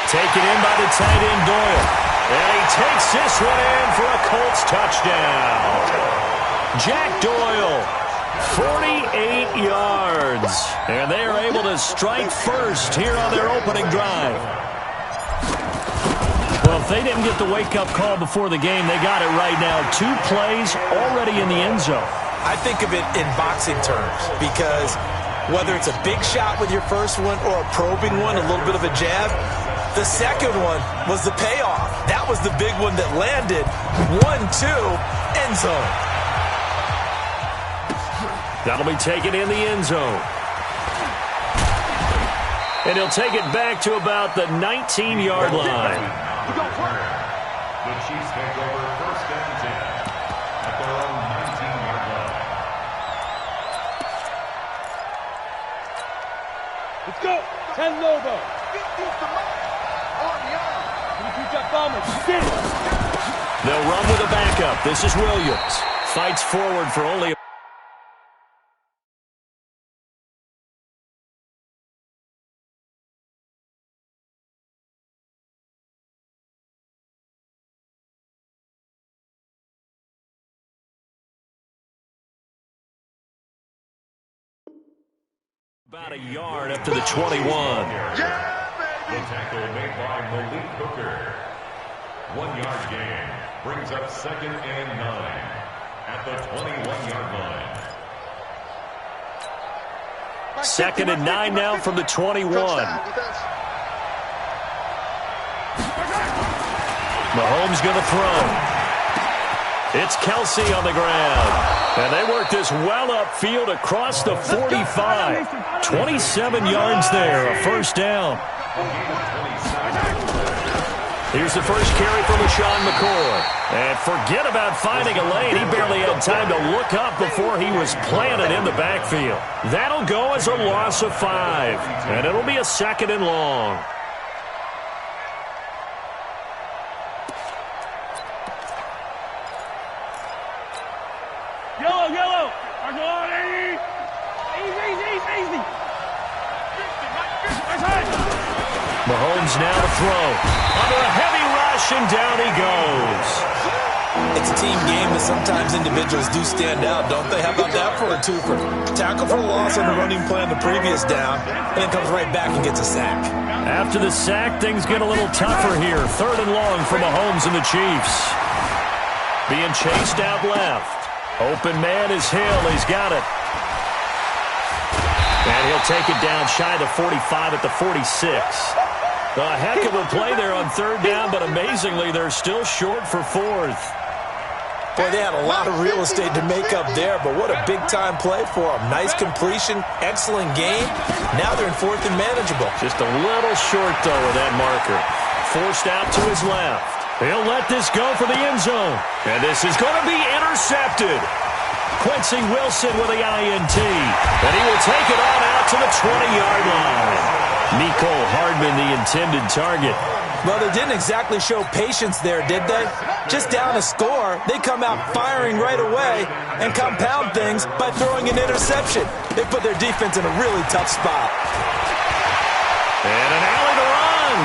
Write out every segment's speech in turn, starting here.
Taken in by the tight end, Doyle. And he takes this one in for a Colts touchdown. Jack Doyle, 48 yards. And they are able to strike first here on their opening drive. Well, if they didn't get the wake-up call before the game, they got it right now. 2 plays already in the end zone. I think of it in boxing terms because whether it's a big shot with your first one or a probing one, a little bit of a jab, the second one was the payoff. That was the big one that landed. 1-2, end zone. That'll be taken in the end zone. And he'll take it back to about the 19-yard line. The Chiefs take over first and 10 at their own 19-yard line. Let's go. 10 Lobo. They'll run with a backup. This is Williams. Fights forward for only about a yard up to the 21. The tackle made by Malik Hooker. 1-yard gain brings up 2nd and 9 at the 21-yard line. 2nd and 9 now from the 21. Mahomes going to throw. It's Kelsey on the ground. And they work this well upfield across the 45. 27 yards there, a first down. Here's the first carry from LaShawn McCoy. And forget about finding a lane. He barely had time to look up before he was planted in the backfield. That'll go as a loss of 5. And it'll be a 2nd and long. Yellow. Easy. Mahomes now to throw. Under a heavy rush, and down he goes. It's a team game, but sometimes individuals do stand out, don't they? How about that for a twofer? Tackle for loss on the running play on the previous down, and then comes right back and gets a sack. After the sack, things get a little tougher here. 3rd and long for Mahomes and the Chiefs. Being chased out left. Open man is Hill. He's got it. And he'll take it down shy of the 45 at the 46. A heck of a play there on 3rd down, but amazingly, they're still short for 4th. Boy, they had a lot of real estate to make up there, but what a big-time play for them. Nice completion, excellent game. Now they're in 4th and manageable. Just a little short, though, with that marker. Forced out to his left. He'll let this go for the end zone. And this is going to be intercepted. Quincy Wilson with the INT. And he will take it on out to the 20-yard line. Nico Hardman, the intended target. Well, they didn't exactly show patience there, did they? Just down a score, they come out firing right away and compound things by throwing an interception. They put their defense in a really tough spot. And an alley to run.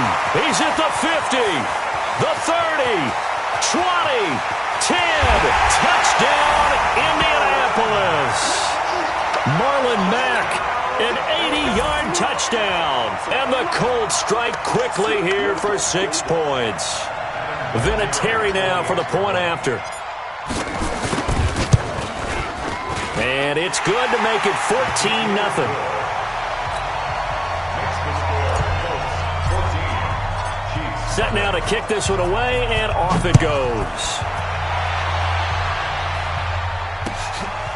He's at the 50, the 30, 20, 10. Touchdown, Indianapolis. Marlon Mack. An 80-yard touchdown. And the Colts strike quickly here for 6 points. Vinatieri now for the point after. And it's good to make it 14-0. Set now to kick this one away, and off it goes.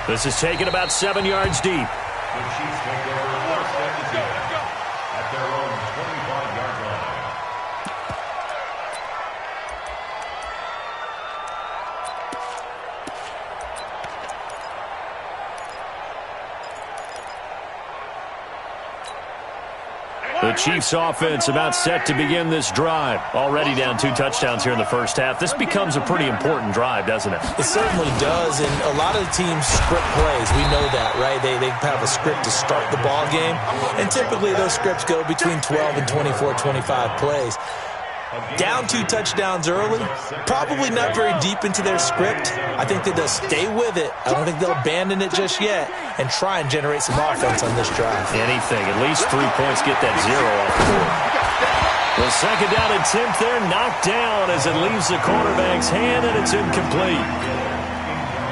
This is taken about 7 yards deep. The Chiefs take over first and 10 at their own 25-yard line. The Chiefs offense about set to begin this drive. Already down 2 touchdowns here in the first half. This becomes a pretty important drive, doesn't it? It certainly does, and a lot of the teams script plays. We know that, right? They have a script to start the ball game, and typically those scripts go between 12 and 24, 25 plays. Down 2 touchdowns early, probably not very deep into their script. I think that they'll stay with it. I don't think they'll abandon it just yet and try and generate some offense on this drive. Anything, at least 3 points, get that 0 off the board. The second down attempt there knocked down as it leaves the quarterback's hand, and it's incomplete.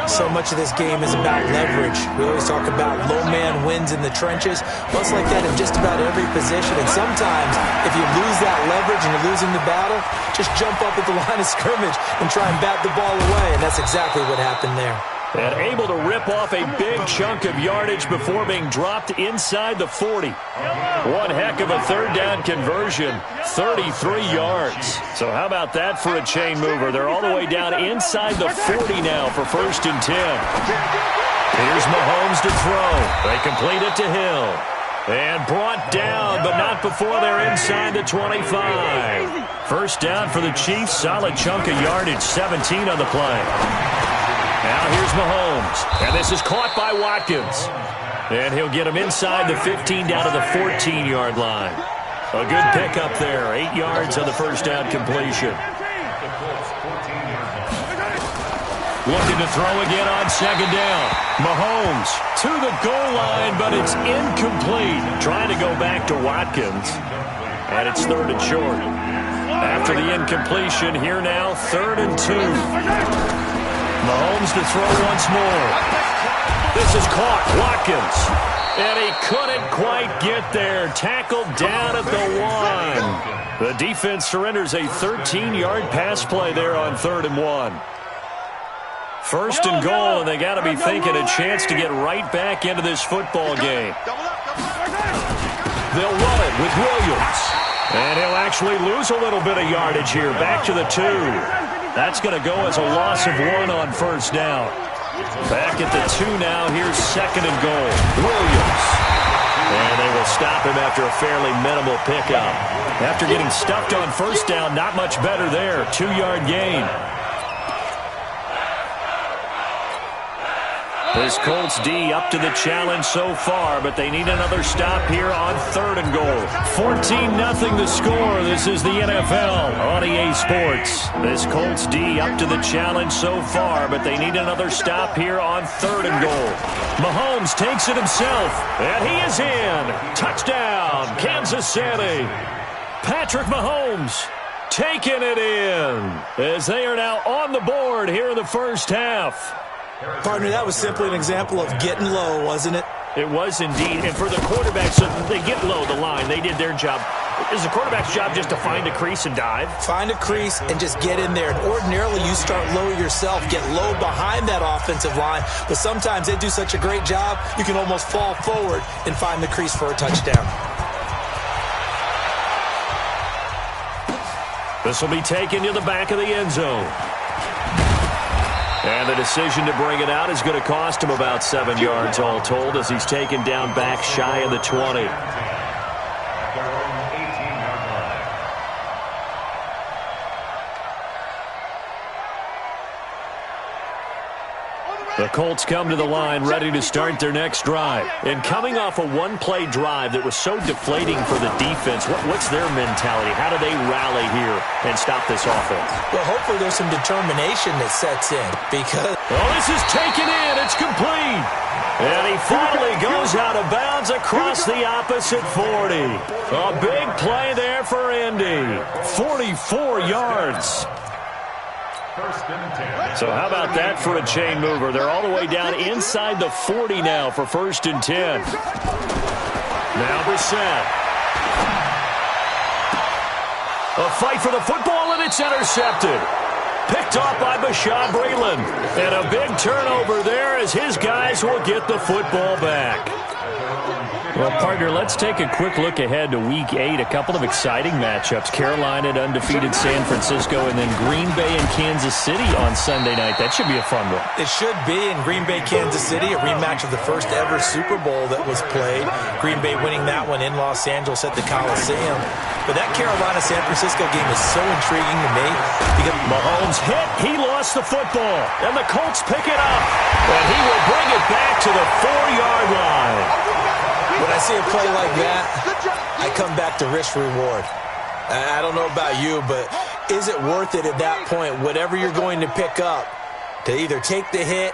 So much of this game is about leverage. We always talk about low man wins in the trenches. Well, it's like that in just about every position. And sometimes, if you lose that leverage and you're losing the battle, just jump up at the line of scrimmage and try and bat the ball away. And that's exactly what happened there. And able to rip off a big chunk of yardage before being dropped inside the 40. One heck of a third down conversion, 33 yards. So how about that for a chain mover? They're all the way down inside the 40 now for 1st and 10. Here's Mahomes to throw. They complete it to Hill. And brought down, but not before they're inside the 25. First down for the Chiefs. Solid chunk of yardage, 17 on the play. Now here's Mahomes, and this is caught by Watkins. And he'll get him inside the 15 down to the 14-yard line. A good pickup there, 8 yards on the first down completion. Looking to throw again on second down. Mahomes to the goal line, but it's incomplete. Trying to go back to Watkins, and it's 3rd and short. After the incompletion, here now, 3rd and 2. Mahomes to throw once more. This is caught. Watkins. And he couldn't quite get there. Tackled down at the 1. The defense surrenders a 13-yard pass play there on 3rd and 1. 1st and goal, and they got to be thinking a chance to get right back into this football game. They'll run it with Williams. And he'll actually lose a little bit of yardage here. Back to the 2. That's going to go as a loss of 1 on first down. Back at the 2 now. Here's 2nd and goal. Williams. And they will stop him after a fairly minimal pickup. After getting stuffed on first down, not much better there. 2-yard gain. This Colts D up to the challenge so far, but they need another stop here on 3rd and goal. 14-0 the score. This is the NFL on EA Sports. This Colts D up to the challenge so far, but they need another stop here on 3rd and goal. Mahomes takes it himself, and he is in. Touchdown, Kansas City. Patrick Mahomes taking it in as they are now on the board here in the first half. Partner, that was simply an example of getting low, wasn't it? It was indeed. And for the quarterbacks, so they get low the line. They did their job. Is the quarterback's job just to find a crease and dive? Find a crease and just get in there. And ordinarily, you start low yourself, get low behind that offensive line. But sometimes they do such a great job, you can almost fall forward and find the crease for a touchdown. This will be taken to the back of the end zone. And the decision to bring it out is going to cost him about 7 yards all told as he's taken down back shy of the 20. The Colts come to the line ready to start their next drive. And coming off a one-play drive that was so deflating for the defense, what's their mentality? How do they rally here and stop this offense? Well, hopefully there's some determination that sets in because... Oh, this is taken in. It's complete. And he finally goes out of bounds across the opposite 40. A big play there for Indy. 44 yards. So how about that for a chain mover? They're all the way down inside the 40 now for 1st and 10. Now Brissett. A fight for the football, and it's intercepted. Picked off by Bashaud Breeland. And a big turnover there as his guys will get the football back. Well, partner, let's take a quick look ahead to Week 8. A couple of exciting matchups. Carolina at undefeated San Francisco, and then Green Bay and Kansas City on Sunday night. That should be a fun one. It should be. In Green Bay, Kansas City, a rematch of the first ever Super Bowl that was played. Green Bay winning that one in Los Angeles at the Coliseum. But that Carolina-San Francisco game is so intriguing to me. Because Mahomes hit. He lost the football. And the Colts pick it up. And he will bring it back to the 4-yard line. when I see a play like that, I come back to risk-reward. I don't know about you, but is it worth it at that point, whatever you're going to pick up, to either take the hit,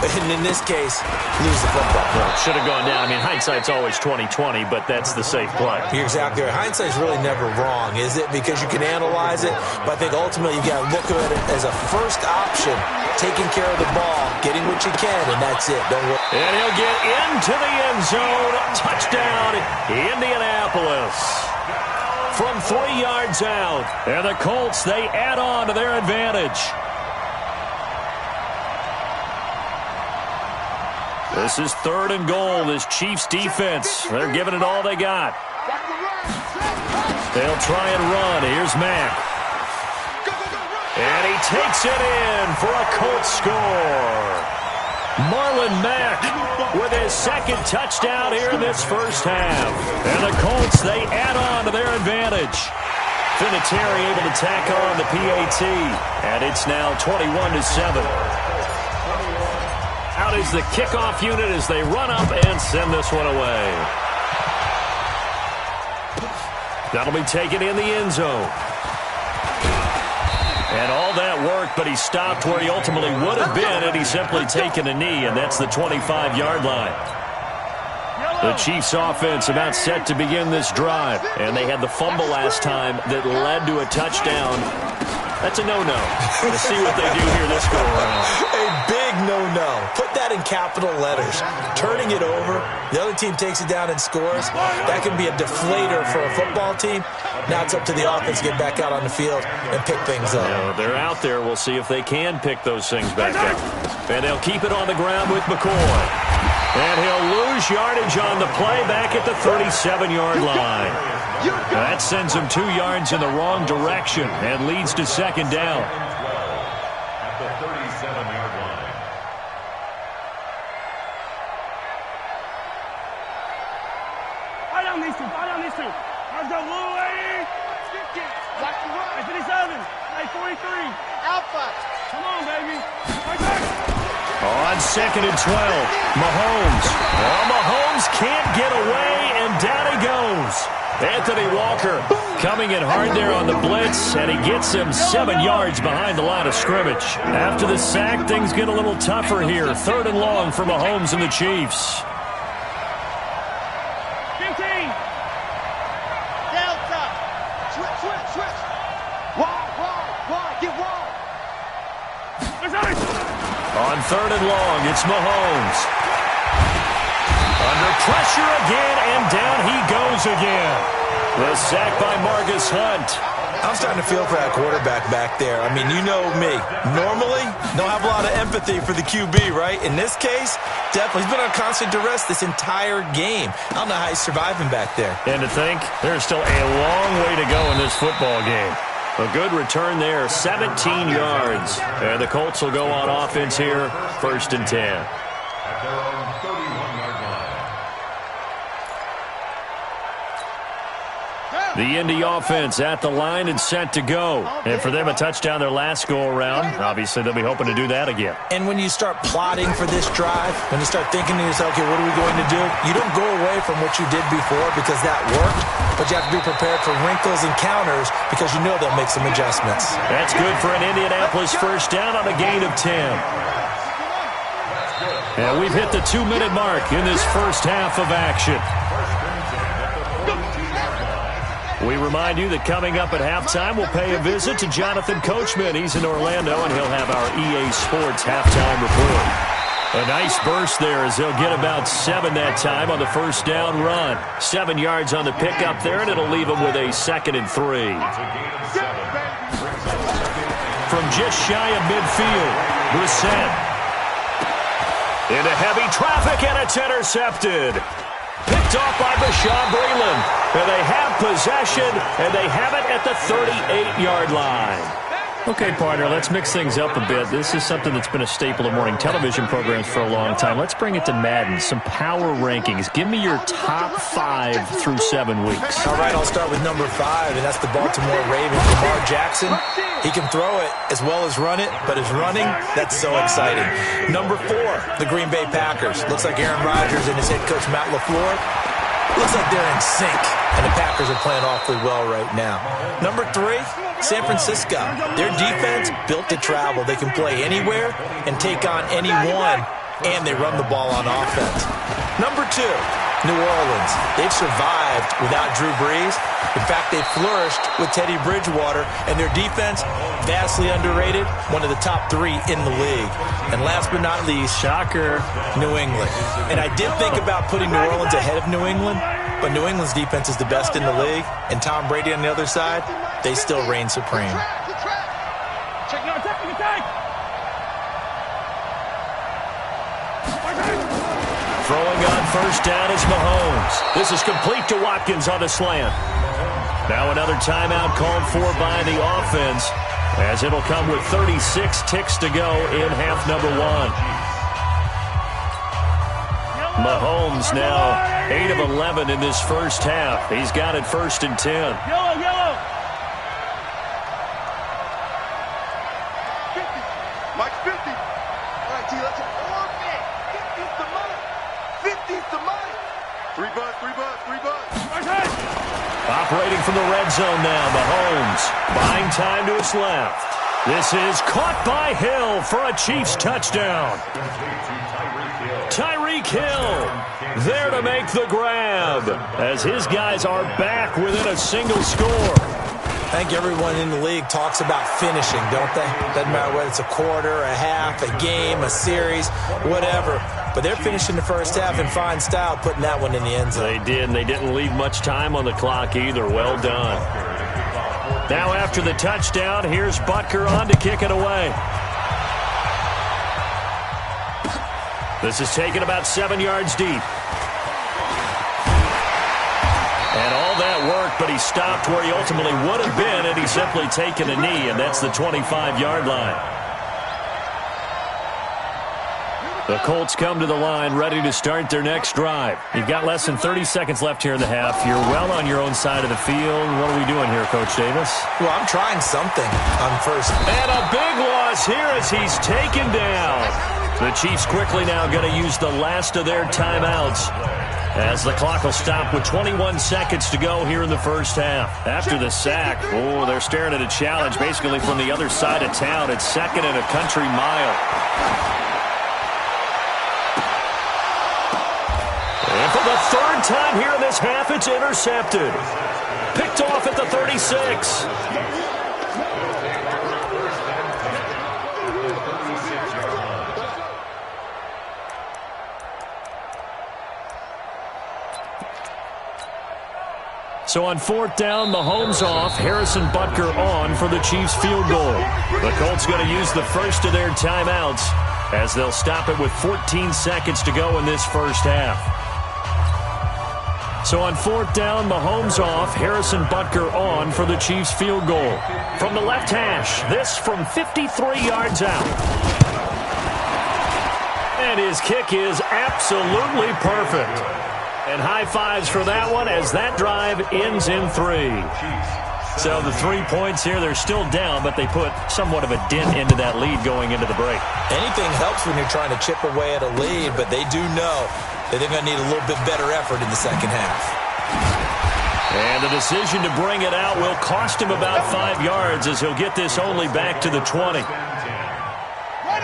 and in this case, lose the football? Well, should have gone down. I mean, hindsight's always 20/20, but that's the safe play. You're exactly right. Hindsight's really never wrong, is it? Because you can analyze it, but I think ultimately you got to look at it as a first option, taking care of the ball, getting what you can, and that's it. Don't worry. And he'll get into the end zone. Touchdown, Indianapolis. From 3 yards out. And the Colts, they add on to their advantage. This is 3rd and goal. This Chiefs defense, they're giving it all they got. They'll try and run. Here's Mack. And he takes it in for a Colts score. Marlon Mack with his 2nd touchdown here in this first half. And the Colts, they add on to their advantage. Vinatieri able to tack on the PAT. And it's now 21-7. Out is the kickoff unit as they run up and send this one away. That'll be taken in the end zone. And all that work, but he stopped where he ultimately would have been had he simply taken a knee, and that's the 25-yard line. The Chiefs offense about set to begin this drive, and they had the fumble last time that led to a touchdown. That's a no-no. Let's see what they do here this go-around. A big no-no. Put that in capital letters. Turning it over, the other team takes it down and scores. That can be a deflator for a football team. Now it's up to the offense to get back out on the field and pick things up. They're out there. We'll see if they can pick those things back up. And they'll keep it on the ground with McCoy. And he'll lose yardage on the play back at the 37-yard line. That sends him 2 yards in the wrong direction and leads to 2nd down. At the 37-yard line. Fire down these two. Fire down these two. Let's go, Louie. Watch the run. Hey, 57. Hey, 43. Alpha. Come on, baby. Right back. On 2nd and 12, Mahomes. Well, Mahomes can't get away, and down he goes. Anthony Walker coming in hard there on the blitz, and he gets him 7 yards behind the line of scrimmage. After the sack, things get a little tougher here. 3rd and long for Mahomes and the Chiefs. 15. Delta. Switch. Wide. Get wide. On 3rd and long, it's Mahomes. Under pressure again, and down he goes again. The sack by Marcus Hunt. I'm starting to feel for that quarterback back there. I mean, you know me. Normally, don't have a lot of empathy for the QB, right? In this case, definitely. He's been on constant duress this entire game. I don't know how he's surviving back there. And to think, there's still a long way to go in this football game. A good return there, 17 yards. And the Colts will go on offense here, 1st and 10. At their own 31-yard line. The Indy offense at the line and set to go. And for them, a touchdown their last go-around. Obviously, they'll be hoping to do that again. And when you start plotting for this drive, when you start thinking to yourself, okay, what are we going to do? You don't go away from what you did before because that worked, but you have to be prepared for wrinkles and counters because you know they'll make some adjustments. That's good for an Indianapolis first down on a gain of 10. And we've hit the 2-minute mark in this first half of action. We remind you that coming up at halftime, we'll pay a visit to Jonathan Coachman. He's in Orlando, and he'll have our EA Sports halftime report. A nice burst there as they'll get about 7 that time on the first down run. 7 yards on the pickup there, and it'll leave them with a 2nd and 3. From just shy of midfield, Brissett. Into heavy traffic, and it's intercepted. Picked picked off by Bashaw Breeland. And they have possession, and they have it at the 38-yard line. Okay, partner, let's mix things up a bit. This is something that's been a staple of morning television programs for a long time. Let's bring it to Madden, some power rankings. Give me your top 5 through 7 weeks. All right, I'll start with number 5, and that's the Baltimore Ravens, Lamar Jackson. He can throw it as well as run it, but his running, that's so exciting. Number 4, the Green Bay Packers. Looks like Aaron Rodgers and his head coach, Matt LaFleur, looks like they're in sync, and the Packers are playing awfully well right now. Number 3, San Francisco. Their defense built to travel. They can play anywhere and take on anyone, and they run the ball on offense. Number 2, New Orleans. They've survived without Drew Brees. In fact, they flourished with Teddy Bridgewater, and their defense, vastly underrated, one of the top 3 in the league. And last but not least, shocker, New England. And I did think about putting New Orleans ahead of New England, but New England's defense is the best in the league, and Tom Brady on the other side, they still reign supreme. Throwing on first down is Mahomes. This is complete to Watkins on a slant. Now another timeout called for by the offense, as it'll come with 36 ticks to go in half number 1. Mahomes now 8 of 11 in this first half. He's got it 1st and 10. Yellow. 50. All right, T, let's go. 50's the money. 50's the money. 3 bucks. Operating from the red zone now, Mahomes buying time to his left. This is caught by Hill for a Chiefs touchdown. Tyreek Hill there to make the grab, as his guys are back within a single score. I think everyone in the league talks about finishing, don't they? Doesn't matter whether it's a quarter, a half, a game, a series, whatever. But they're finishing the first half in fine style, putting that one in the end zone. They did, and they didn't leave much time on the clock either. Well done. Now after the touchdown, here's Butker on to kick it away. This is taken about 7 yards deep. And all that worked, but he stopped where he ultimately would have been, and he's simply taken a knee, and that's the 25-yard line. The Colts come to the line ready to start their next drive. You've got less than 30 seconds left here in the half. You're well on your own side of the field. What are we doing here, Coach Davis? Well, I'm trying something on first. And a big loss here as he's taken down. The Chiefs quickly now going to use the last of their timeouts, as the clock will stop with 21 seconds to go here in the first half. After the sack, they're staring at a challenge basically from the other side of town. It's 2nd and a country mile. And for the 3rd time here in this half, it's intercepted. Picked off at the 36. So on 4th down, Mahomes off, Harrison Butker on for the Chiefs field goal. The Colts going to use the first of their timeouts, as they'll stop it with 14 seconds to go in this first half. So on 4th down, Mahomes off, Harrison Butker on for the Chiefs field goal. From the left hash, this from 53 yards out. And his kick is absolutely perfect. And high fives for that one, as that drive ends in 3. So the 3 points here, they're still down, but they put somewhat of a dent into that lead going into the break. Anything helps when you're trying to chip away at a lead, but they do know that they're going to need a little bit better effort in the second half. And the decision to bring it out will cost him about 5 yards, as he'll get this only back to the 20.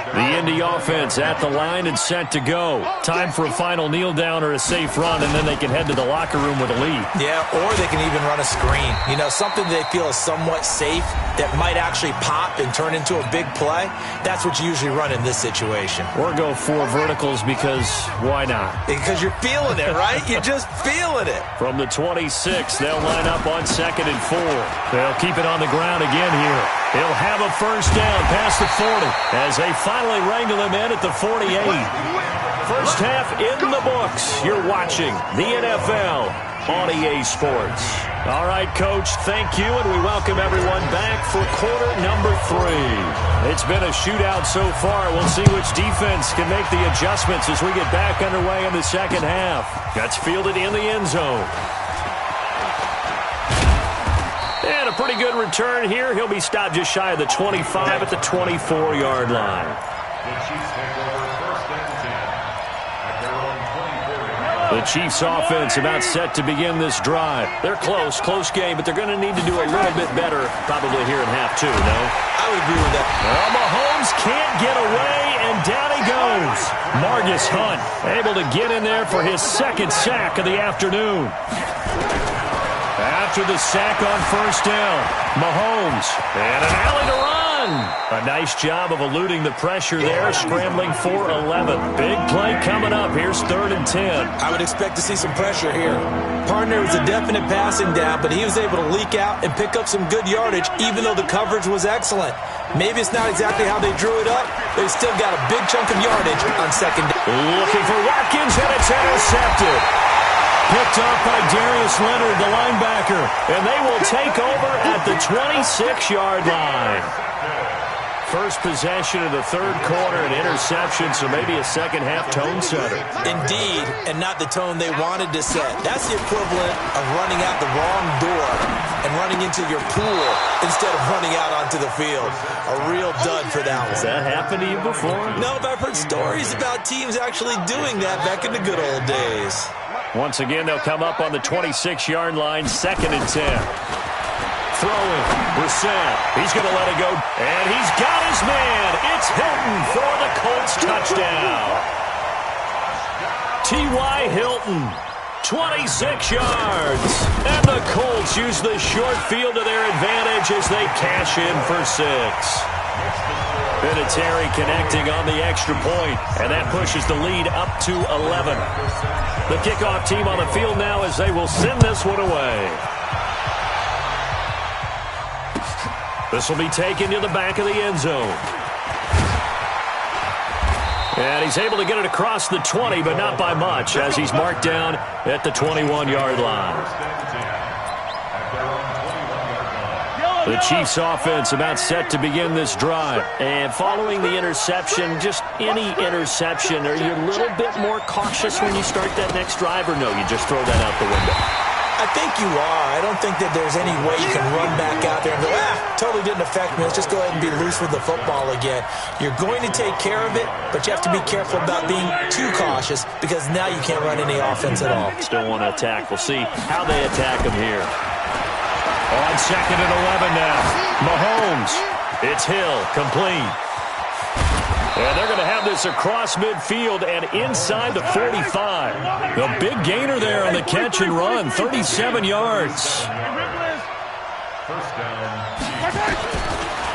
The Indy offense at the line and set to go. Time for a final kneel down or a safe run, and then they can head to the locker room with a lead. Yeah, or they can even run a screen. You know, something they feel is somewhat safe that might actually pop and turn into a big play. That's what you usually run in this situation. Or go 4 verticals, because why not? Because you're feeling it, right? You're just feeling it. From the 26, they'll line up on 2nd and 4. They'll keep it on the ground again here. He'll have a first down past the 40 as they finally wrangle him in at the 48. First half in the books. You're watching the NFL on EA Sports. All right, Coach, thank you, and we welcome everyone back for quarter number 3. It's been a shootout so far. We'll see which defense can make the adjustments as we get back underway in the second half. That's fielded in the end zone. And a pretty good return here. He'll be stopped just shy of the 25 at the 24-yard line. The Chiefs take over first and 10 at their own 24-yard line. The Chiefs offense about set to begin this drive. They're close game, but they're going to need to do a little bit better probably here in half 2, no? I would agree with that. Well, Mahomes can't get away, and down he goes. Margus Hunt able to get in there for his second sack of the afternoon. After the sack on first down, Mahomes, and an alley to run. A nice job of eluding the pressure there, scrambling for 11. Big play coming up. Here's 3rd and 10. I would expect to see some pressure here. Partner was a definite passing down, but he was able to leak out and pick up some good yardage, even though the coverage was excellent. Maybe it's not exactly how they drew it up, but they still got a big chunk of yardage on second down. Looking for Watkins, and it's intercepted. Picked up by Darius Leonard, the linebacker, and they will take over at the 26-yard line. First possession of the third quarter, an interception, so maybe a second-half tone setter. Indeed, and not the tone they wanted to set. That's the equivalent of running out the wrong door and running into your pool instead of running out onto the field. A real dud for that one. Has that happened to you before? No, but I've heard stories about teams actually doing that back in the good old days. Once again, they'll come up on the 26-yard line, 2nd and 10. Throwing, Brissett. He's going to let it go, and he's got his man. It's Hilton for the Colts touchdown. T.Y. Hilton, 26 yards. And the Colts use the short field to their advantage as they cash in for 6. Vinatieri connecting on the extra point, and that pushes the lead up to 11. The kickoff team on the field now as they will send this one away. This will be taken to the back of the end zone. And he's able to get it across the 20, but not by much, as he's marked down at the 21-yard line. The Chiefs offense about set to begin this drive. And following the interception, just any interception, are you a little bit more cautious when you start that next drive, or no, you just throw that out the window? I think you are. I don't think that there's any way you can run back out there and go, totally didn't affect me. Let's just go ahead and be loose with the football again. You're going to take care of it, but you have to be careful about being too cautious because now you can't run any offense at all. Still want to attack. We'll see how they attack him here. On 2nd and 11 now. Mahomes. It's Hill. Complete. And they're going to have this across midfield and inside the 45. The big gainer there on the catch and run, 37 yards. First down.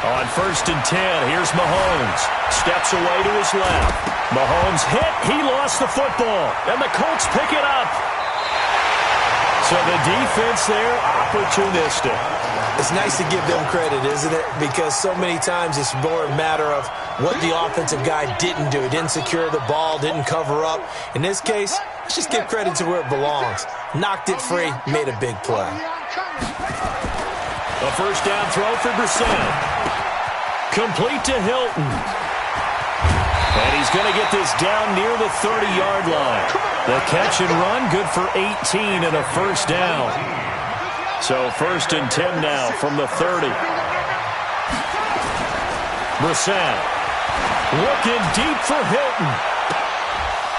On 1st and 10, here's Mahomes. Steps away to his left. Mahomes hit. He lost the football. And the Colts pick it up. So the defense there, opportunistic. It's nice to give them credit, isn't it? Because so many times it's more a matter of what the offensive guy didn't do. He didn't secure the ball, didn't cover up. In this case, let's just give credit to where it belongs. Knocked it free, made a big play. A first down throw for Brissett. Complete to Hilton. And he's going to get this down near the 30-yard line. The catch and run, good for 18 and a first down. So 1st and 10 now from the 30. Brissett looking deep for Hilton.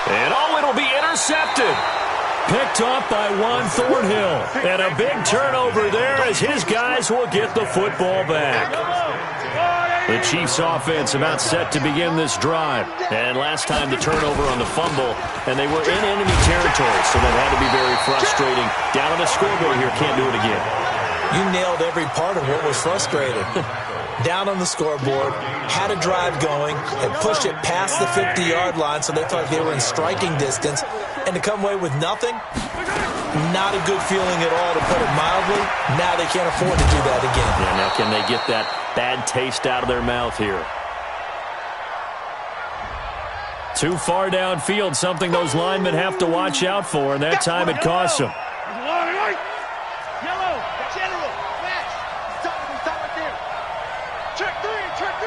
And it'll be intercepted. Picked off by Juan Thornhill. And a big turnover there as his guys will get the football back. The Chiefs offense about set to begin this drive. And last time the turnover on the fumble, and they were in enemy territory, so that had to be very frustrating. Down on the scoreboard here, can't do it again. You nailed every part of what was frustrating. Down on the scoreboard, had a drive going, and pushed it past the 50-yard line, so they thought they were in striking distance, and to come away with nothing, not a good feeling at all, to put it mildly. Now they can't afford to do that again. Yeah, now can they get that bad taste out of their mouth here? Too far downfield, something those linemen have to watch out for, and that time it costs them. Yellow, general, match. Stop right there. Check three. Check.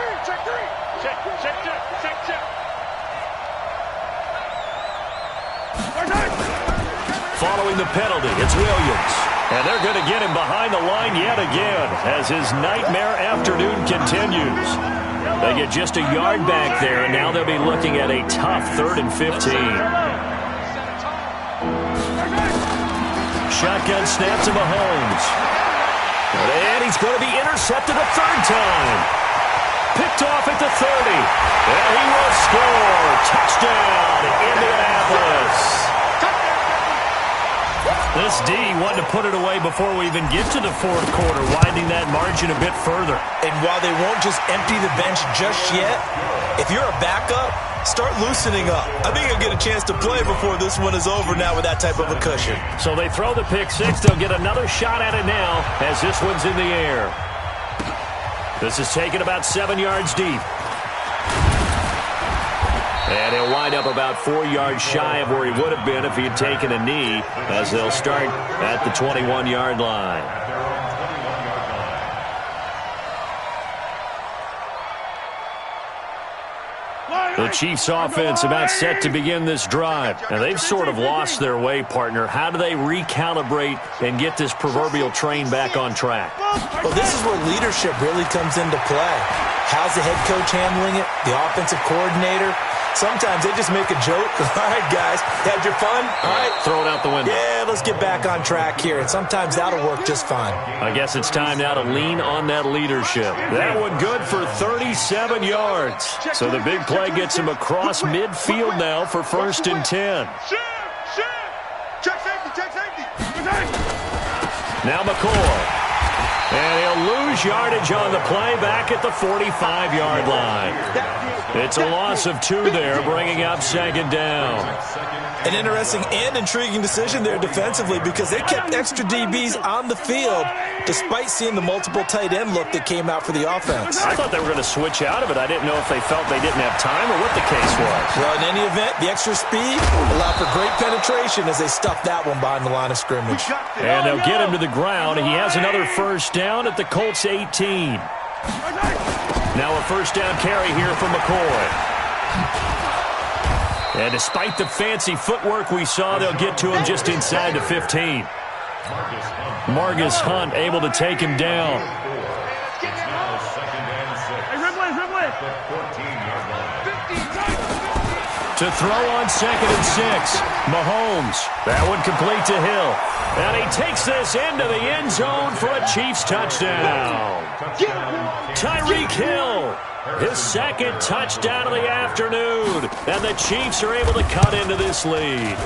Following the penalty, it's Williams. And they're going to get him behind the line yet again as his nightmare afternoon continues. They get just a yard back there, and now they'll be looking at a tough 3rd and 15. Shotgun snap to Mahomes. And he's going to be intercepted a 3rd time. Picked off at the 30. And he will score. Touchdown, Indianapolis. This D wanted to put it away before we even get to the 4th quarter, widening that margin a bit further. And while they won't just empty the bench just yet, if you're a backup, start loosening up. I think you'll get a chance to play before this one is over now with that type of a cushion. So they throw the pick 6. They'll get another shot at it now as this one's in the air. This is taken about 7 yards deep. And he'll wind up about 4 yards shy of where he would have been if he had taken a knee, as they'll start at the 21-yard line. The Chiefs offense about set to begin this drive. And they've sort of lost their way, partner. How do they recalibrate and get this proverbial train back on track? Well, this is where leadership really comes into play. How's the head coach handling it? The offensive coordinator? Sometimes they just make a joke. All right, guys, had your fun? All right. Throw it out the window. Yeah, let's get back on track here. And sometimes that'll work just fine. I guess it's time now to lean on that leadership. That one good for 37 yards. So the big play gets him across midfield now for 1st and 10. Check safety. Now McCoy. And he'll lose yardage on the play back at the 45-yard line. It's a loss of 2 there, bringing up 2nd down. An interesting and intriguing decision there defensively because they kept extra DBs on the field despite seeing the multiple tight end look that came out for the offense. I thought they were going to switch out of it. I didn't know if they felt they didn't have time or what the case was. Well, in any event, the extra speed allowed for great penetration as they stuffed that one behind the line of scrimmage. And they'll get him to the ground. He has another 1st down at the Colts 18. Now a 1st down carry here from McCoy. And despite the fancy footwork we saw, they'll get to him just inside the 15. Marcus Hunt able to take him down. To throw on 2nd and 6. Mahomes. That one complete to Hill. And he takes this into the end zone for a Chiefs touchdown. Tyreek Hill. His 2nd touchdown of the afternoon. And the Chiefs are able to cut into this lead.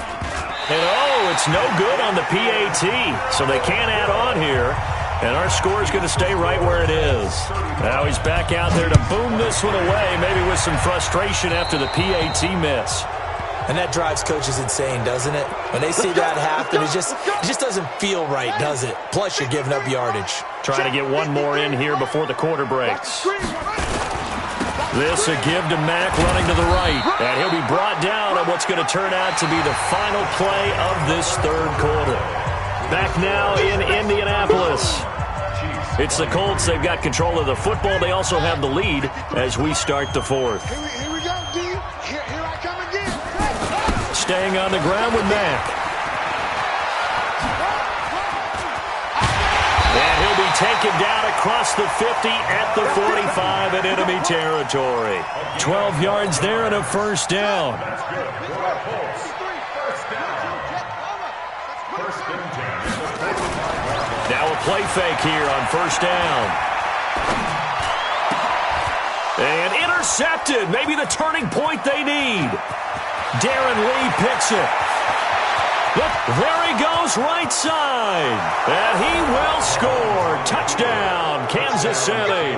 And oh, it's no good on the PAT. So they can't add on here. And our score is going to stay right where it is. Now he's back out there to boom this one away, maybe with some frustration after the PAT miss. And that drives coaches insane, doesn't it? When they see that happen, it just doesn't feel right, does it? Plus, you're giving up yardage. Trying to get one more in here before the quarter breaks. This a give to Mack running to the right. And he'll be brought down on what's going to turn out to be the final play of this 3rd quarter. Back now in Indianapolis. It's the Colts. They've got control of the football. They also have the lead as we start the 4th. Here we go, D. Here I come again. Staying on the ground with Mack. And he'll be taken down across the 50 at the 45 in enemy territory. 12 yards there and a 1st down. Now a play fake here on 1st down. And intercepted. Maybe the turning point they need. Darren Lee picks it. Look, there he goes right side. And he will score. Touchdown, Kansas City.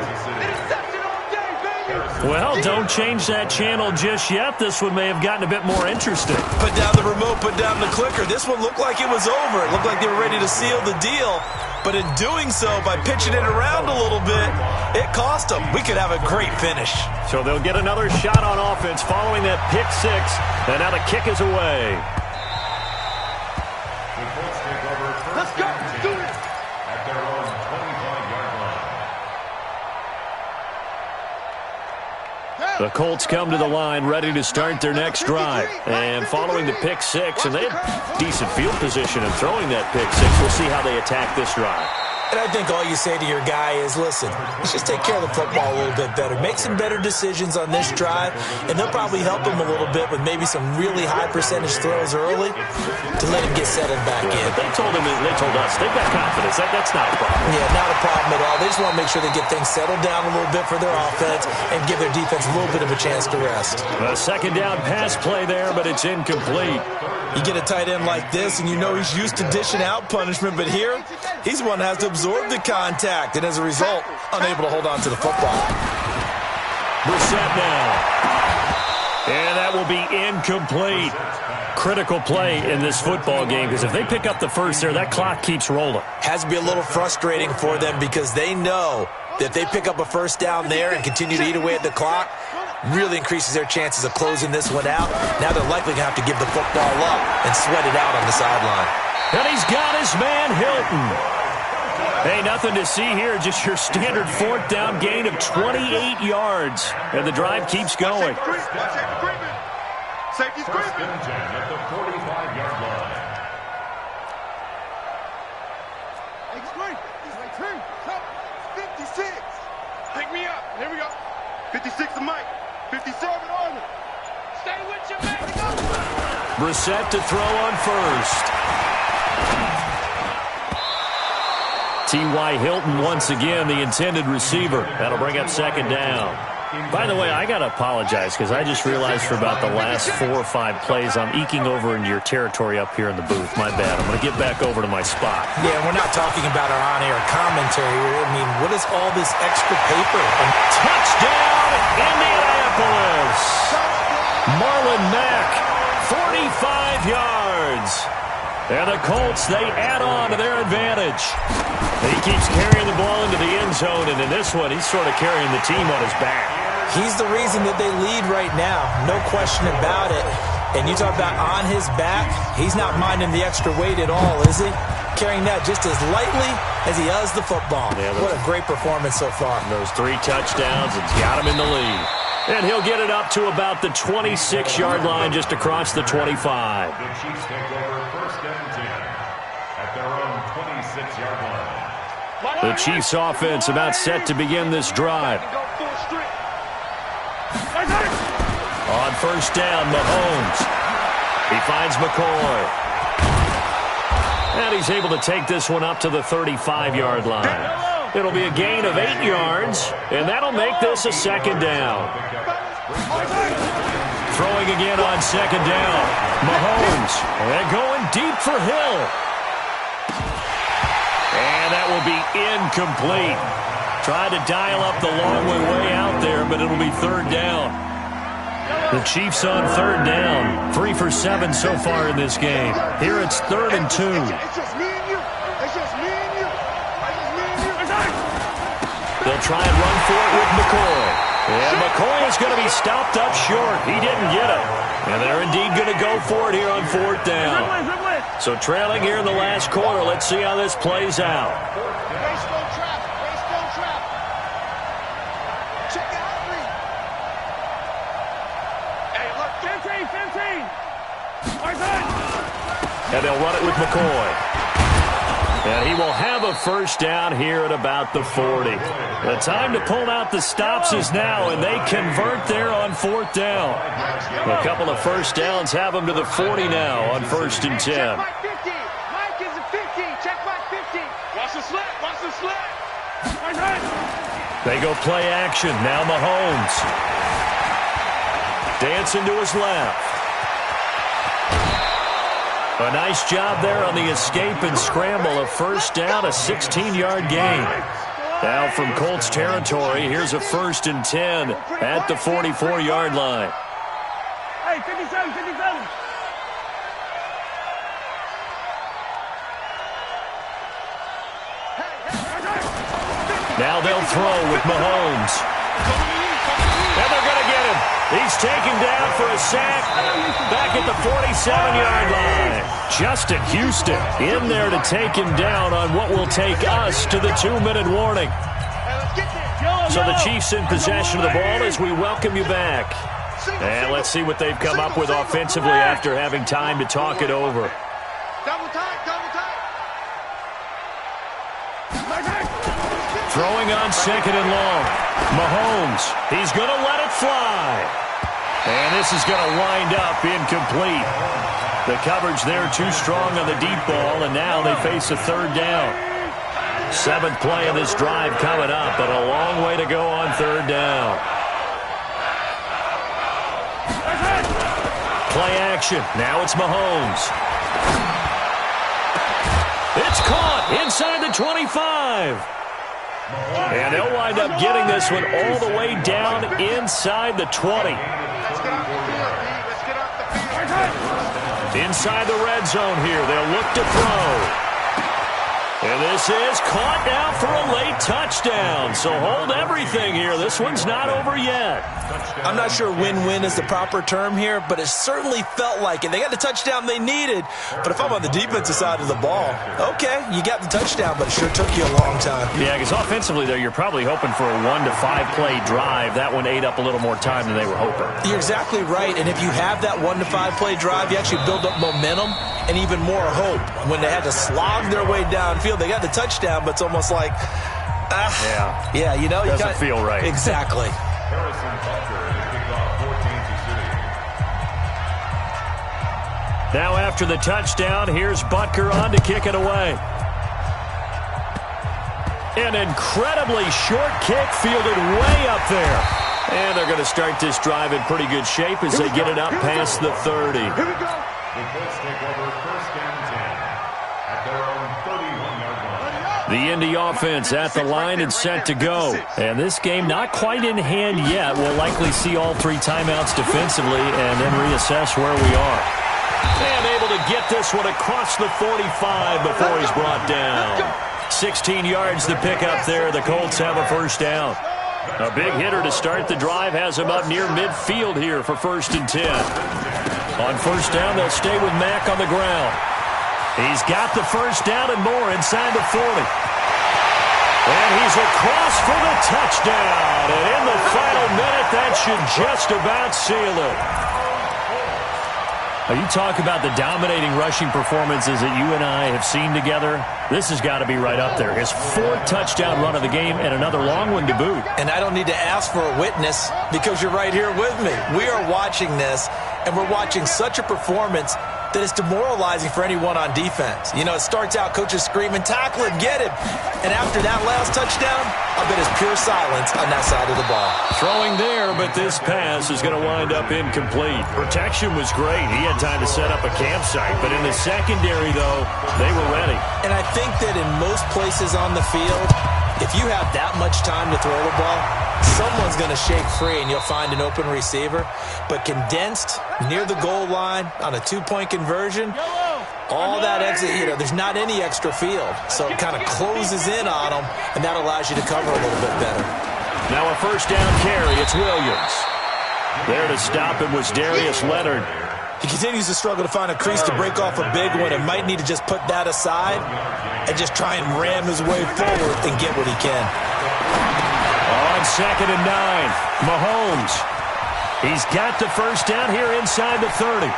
Well, don't change that channel just yet. This one may have gotten a bit more interesting. Put down the remote, put down the clicker. This one looked like it was over. It looked like they were ready to seal the deal. But in doing so, by pitching it around a little bit, it cost them. We could have a great finish. So they'll get another shot on offense following that pick six. And now the kick is away. Let's go. Let's do it. At their own 25-yard line. The Colts come to the line ready to start their next drive. And following the pick six, and they have decent field position in throwing that pick six. We'll see how they attack this drive. And I think all you say to your guy is, listen, let's just take care of the football a little bit better. Make some better decisions on this drive, and they'll probably help him a little bit with maybe some really high percentage throws early to let him get settled back in. But they told us, they've got confidence. That's not a problem. Yeah, not a problem at all. They just want to make sure they get things settled down a little bit for their offense and give their defense a little bit of a chance to rest. A second down pass play there, but it's incomplete. You get a tight end like this, and you know he's used to dishing out punishment, but here, he's the one that has to absorb the contact, and as a result, unable to hold on to the football. Brissett now. And that will be incomplete. Critical play in this football game, because if they pick up the first there, that clock keeps rolling. Has to be a little frustrating for them because they know that if they pick up a first down there and continue to eat away at the clock, really increases their chances of closing this one out. Now they're likely going to have to give the football up and sweat it out on the sideline. And he's got his man Hilton. Hey, nothing to see here, just your standard fourth down gain of 28 yards. And the drive keeps going. Safety's creeping. At the 45-yard line. Hey, 56. Pick me up. Here we go. 56 to Mike. 57 Arnold. Stay with your man. Brissett to throw on first. T.Y. Hilton once again, the intended receiver. That'll bring up second down. By the way, I got to apologize because I just realized for about the last 4 or 5 plays I'm eking over into your territory up here in the booth. My bad. I'm going to get back over to my spot. Yeah, we're not talking about our on-air commentary. I mean, what is all this extra paper? Touchdown, Indianapolis! Marlon Mack, 45 yards. And the Colts, they add on to their advantage. He keeps carrying the ball into the end zone, and in this one, he's sort of carrying the team on his back. He's the reason that they lead right now, no question about it. And you talk about on his back, he's not minding the extra weight at all, is he? Carrying that just as lightly as he does the football. Yeah, what a great performance so far. Those 3 touchdowns, it's got him in the lead. And he'll get it up to about the 26-yard line just across the 25. The Chiefs take over first and 10 at their own 26-yard line. The Chiefs offense about set to begin this drive. On first down, Mahomes. He finds McCoy. And he's able to take this one up to the 35-yard line. It'll be a gain of 8 yards, and that'll make this a second down. Throwing again on second down. Mahomes. And going deep for Hill. And that will be incomplete. Tried to dial up the long way out there, but it'll be third down. The Chiefs on third down. 3 for 7 so far in this game. Here it's 3rd and 2. It's just me and you. It's just me and you. They'll try and run for it with McCoy. And McCoy is going to be stopped up short. He didn't get it. And they're indeed going to go for it here on 4th down. So trailing here in the last quarter. Let's see how this plays out. Check out me. Hey, look, 15. And they'll run it with McCoy. And he will have a first down here at about the 40. The time to pull out the stops is now, and they convert there on 4th down. A couple of first downs have them to the 40 now on 1st and 10. Check Mike 50. Mike is a 50. Check Mike 50. Watch the slip. Watch the slip. They go play action. Now Mahomes. Dancing to his left. A nice job there on the escape and scramble. A first down, a 16-yard gain. Now from Colts territory, here's a 1st and 10 at the 44-yard line. Hey, 57, 57. Now they'll throw with Mahomes. And they're going to get him. He's taken down for a sack back at the 47-yard line. Justin Houston in there to take him down on what will take us to the 2-minute warning. So the Chiefs in possession of the ball as we welcome you back. And let's see what they've come up with offensively after having time to talk it over. Throwing on 2nd and long. Mahomes, he's going to let it fly. And this is going to wind up incomplete. The coverage there too strong on the deep ball, and now they face a 3rd down. 7th play of this drive coming up, but a long way to go on 3rd down. Play action. Now it's Mahomes. It's caught inside the 25. And they'll wind up getting this one all the way down inside the 20. Inside the red zone here. They'll look to throw. And this is caught now for a late touchdown. So hold everything here. This one's not over yet. I'm not sure win-win is the proper term here, but it certainly felt like it. They got the touchdown they needed. But if I'm on the defensive side of the ball, okay, you got the touchdown, but it sure took you a long time. Yeah, because offensively, though, you're probably hoping for a 1 to 5 play drive. That one ate up a little more time than they were hoping. You're exactly right. And if you have that 1 to 5 play drive, you actually build up momentum and even more hope. When they had to slog their way downfield, they got the touchdown, but it's almost like, yeah, you know, doesn't feel right. Exactly. Harrison Butker to kick off 14 to 6. Now after the touchdown, here's Butker on to kick it away. An incredibly short kick fielded way up there. And they're going to start this drive in pretty good shape as they get it up past the 30. The Colts take over 1st and 10 at their own 31-yard line. The Indy offense at the line and set to go. And this game not quite in hand yet. We'll likely see all 3 timeouts defensively and then reassess where we are. And able to get this one across the 45 before he's brought down. 16 yards to pick up there. The Colts have a 1st down. A big hitter to start the drive has him up near midfield here for 1st and 10. On 1st down, they'll stay with Mack on the ground. He's got the 1st down and more inside the 40. And he's across for the touchdown. And in the final minute, that should just about seal it. Now, you talk about the dominating rushing performances that you and I have seen together. This has got to be right up there. His 4th touchdown run of the game and another long one to boot. And I don't need to ask for a witness because you're right here with me. We are watching this, and we're watching such a performance that is demoralizing for anyone on defense. You know, it starts out coaches screaming, tackle him, get him. And after that last touchdown, I bet it's pure silence on that side of the ball. Throwing there, but this pass is going to wind up incomplete. Protection was great. He had time to set up a campsite. But in the secondary, though, they were ready. And I think that in most places on the field, if you have that much time to throw the ball, someone's going to shake free and you'll find an open receiver. But condensed near the goal line on a 2-point conversion, all that exit, you know, there's not any extra field. So it kind of closes in on them, and that allows you to cover a little bit better. Now a 1st down carry. It's Williams. There to stop him was Darius Leonard. He continues to struggle to find a crease to break off a big one and might need to just put that aside and just try and ram his way forward and get what he can. On 2nd and 9, Mahomes. He's got the 1st down here inside the 30.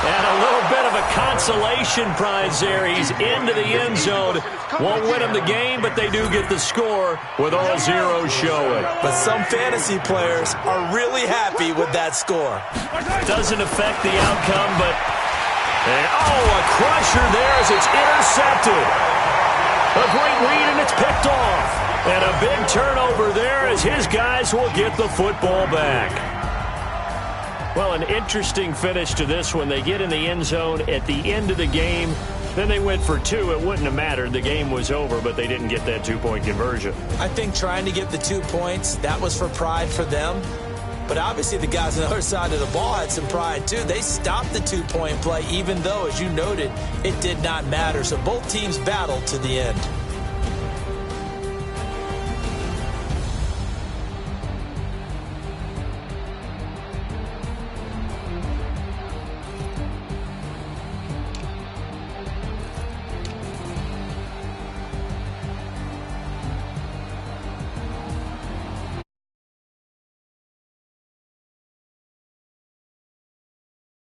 And a little bit of a consolation prize there. He's into the end zone. Won't win him the game, but they do get the score with all zeros showing. But some fantasy players are really happy with that score. Doesn't affect the outcome, but... a crusher there as it's intercepted. A great read, and it's picked off. And a big turnover there as his guys will get the football back. Well, an interesting finish to this one. They get in the end zone at the end of the game. Then they went for two. It wouldn't have mattered. The game was over, but they didn't get that two-point conversion. I think trying to get the 2 points, that was for pride for them. But obviously the guys on the other side of the ball had some pride too. They stopped the 2-point play, even though, as you noted, it did not matter. So both teams battled to the end.